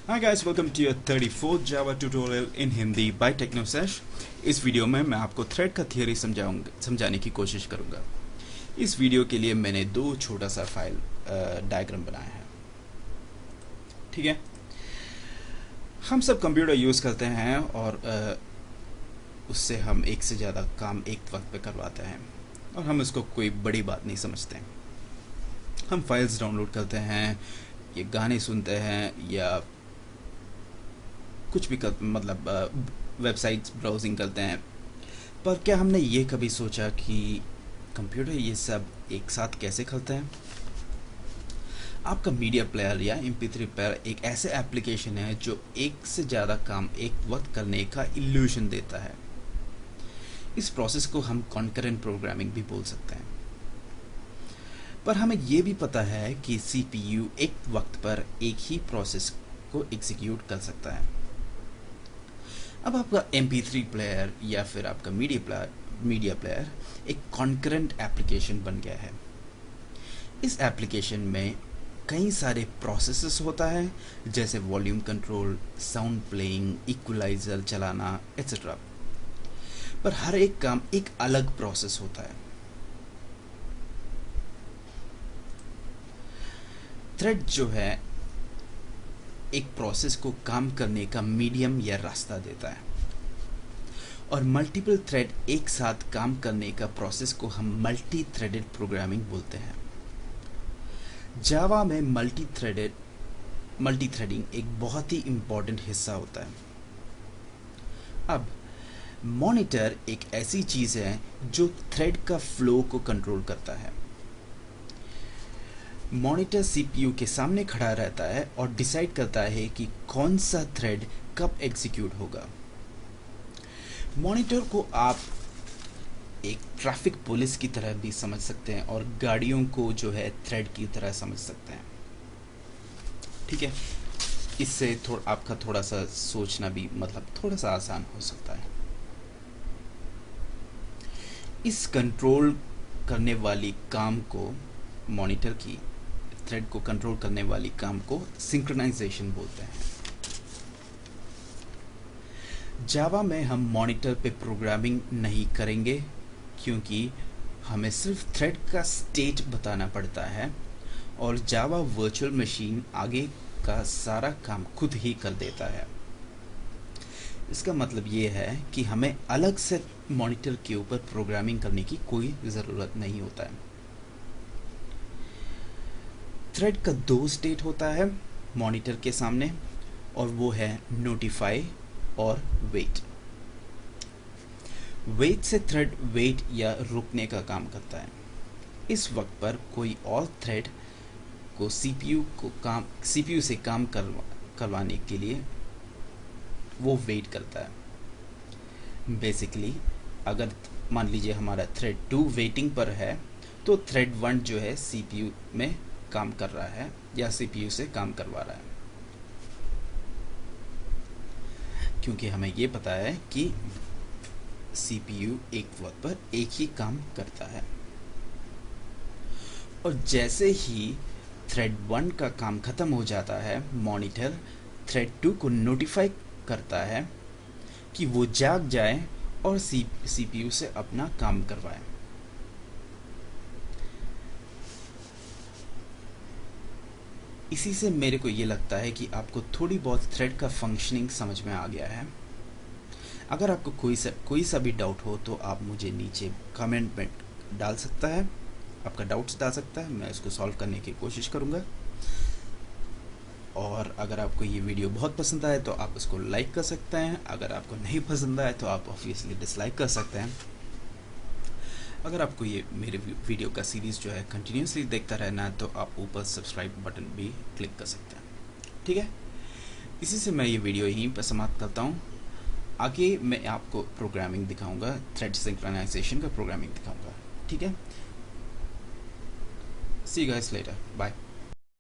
Hi guys, welcome to your 34th Java tutorial in Hindi by TechnoSesh। इस video में मैं आपको thread का थियरी समझाने की कोशिश करूंगा। इस वीडियो के लिए मैंने दो छोटा सा फाइल डायग्राम बनाया है। ठीक है, हम सब कंप्यूटर यूज़ करते हैं और उससे हम एक से ज़्यादा काम एक वक्त पे करवाते हैं और हम उसको कोई बड़ी बात नहीं समझते। हम फाइल्स डाउनलोड करते हैं, ये गाने सुनते हैं या कुछ भी मतलब वेबसाइट्स ब्राउजिंग करते हैं। पर क्या हमने ये कभी सोचा कि कंप्यूटर ये सब एक साथ कैसे करते हैं? आपका मीडिया प्लेयर या MP3 प्लेयर एक ऐसे एप्लीकेशन है जो एक से ज़्यादा काम एक वक्त करने का इल्यूशन देता है। इस प्रोसेस को हम कॉन्करेंट प्रोग्रामिंग भी बोल सकते हैं। पर हमें ये भी पता है कि CPU एक वक्त पर एक ही प्रोसेस को एग्जीक्यूट कर सकता है। अब आपका MP3 प्लेयर या फिर आपका मीडिया प्लेयर एक कॉन्करेंट एप्लीकेशन बन गया है। इस एप्लीकेशन में कई सारे प्रोसेसेस होता है, जैसे volume control, sound playing, equaliser चलाना एट्सेट्रा। पर हर एक काम एक अलग प्रोसेस होता है। थ्रेड जो है एक प्रोसेस को काम करने का मीडियम या रास्ता देता है और मल्टीपल थ्रेड एक साथ काम करने का प्रोसेस को हम मल्टी थ्रेडेड प्रोग्रामिंग बोलते हैं। जावा में मल्टी थ्रेडिंग एक बहुत ही इम्पोर्टेंट हिस्सा होता है। अब मॉनिटर एक ऐसी चीज़ है जो थ्रेड का फ्लो को कंट्रोल करता है। मॉनिटर CPU के सामने खड़ा रहता है और डिसाइड करता है कि कौन सा थ्रेड कब एग्जीक्यूट होगा। मॉनिटर को आप एक ट्रैफिक पुलिस की तरह भी समझ सकते हैं और गाड़ियों को जो है थ्रेड की तरह समझ सकते हैं। ठीक है, इससे आपका थोड़ा सा सोचना भी मतलब थोड़ा सा आसान हो सकता है। इस कंट्रोल करने वाली काम को मॉनिटर की थ्रेड को कंट्रोल करने वाली काम को सिंक्रोनाइजेशन बोलते हैं। जावा में हम मॉनिटर पे प्रोग्रामिंग नहीं करेंगे क्योंकि हमें सिर्फ थ्रेड का स्टेट बताना पड़ता है और जावा वर्चुअल मशीन आगे का सारा काम खुद ही कर देता है। इसका मतलब ये है कि हमें अलग से मॉनिटर के ऊपर प्रोग्रामिंग करने की कोई ज़रूरत नहीं होता है। थ्रेड का दो स्टेट होता है मॉनिटर के सामने और वो है नोटिफाई और वेट। वेट से थ्रेड वेट या रुकने का काम करता है। इस वक्त पर कोई और थ्रेड को CPU से काम करवाने के लिए वो वेट करता है। बेसिकली अगर मान लीजिए हमारा थ्रेड 2 वेटिंग पर है तो थ्रेड 1 जो है CPU में काम कर रहा है या CPU से काम करवा रहा है, क्योंकि हमें ये पता है कि CPU एक वक्त पर एक ही काम करता है। और जैसे ही थ्रेड 1 का काम खत्म हो जाता है, मॉनिटर थ्रेड 2 को नोटिफाई करता है कि वो जाग जाए और CPU से अपना काम करवाए। इसी से मेरे को ये लगता है कि आपको थोड़ी बहुत थ्रेड का फंक्शनिंग समझ में आ गया है। अगर आपको कोई सा भी डाउट हो तो आप मुझे नीचे कमेंट में डाल सकता है, आपका डाउट्स डाल सकता है, मैं इसको सॉल्व करने की कोशिश करूँगा। और अगर आपको ये वीडियो बहुत पसंद आए तो आप इसको लाइक कर सकते हैं। अगर आपको नहीं पसंद आए तो आप ऑब्वियसली डिसलाइक कर सकते हैं। अगर आपको ये मेरे वीडियो का सीरीज़ जो है कंटिन्यूसली देखता रहना है तो आप ऊपर सब्सक्राइब बटन भी क्लिक कर सकते हैं। ठीक है, इसी से मैं ये वीडियो यहीं पर समाप्त करता हूँ। आगे मैं आपको प्रोग्रामिंग दिखाऊंगा, थ्रेड सिंक्रोनाइजेशन का प्रोग्रामिंग दिखाऊंगा। ठीक है, सी यू गाइस लेटर, बाय।